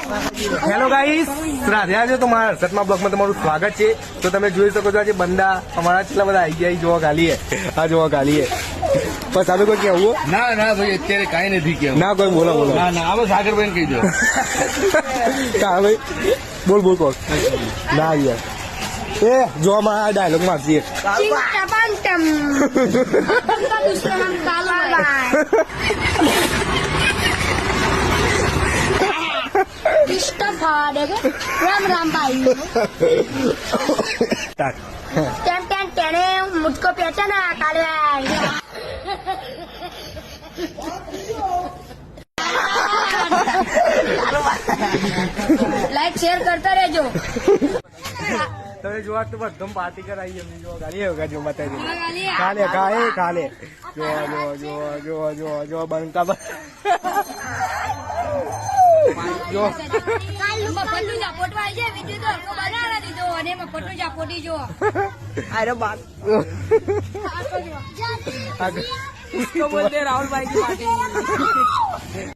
Hello guys, રાધ્યા છે તો મારા હર્ષદમાં બ્લોગમાં તમારું સ્વાગત છે. તો તમે જોઈ શકો છો આજે બંદા અમારા કેટલા બધા આવી ગયા જોવા ગાલીએ. આ જોવા ગાલીએ બસ હવે કોઈ કેવું? ના ના ભાઈ અત્યારે કઈ નથી કેવું. ના કોઈ બોલો બોલો. ના ના આવો સાગરભાઈ કહી દો. હા ભાઈ બોલ બોલ કોણ ના યાર એ જોવામાં આ ડાયલોગ મારતી राम राम भाई टेने मुझको पहचाना काले लाइक शेयर करता रहजो. તમે જોવા તો બધમ પાર્ટી કરાવી એમની જોવા ગાલી હોગા જો બતાવી કાલે કાલે કાલે જો જો જો જો જો જો બંકા જો મફતનું ઝાપોટું આવી જાય બીજું તો બનાવી દીધો અને મફતનું ઝાપોટી જો અરે બાત उसको बोलते राहुल भाई की पार्टी.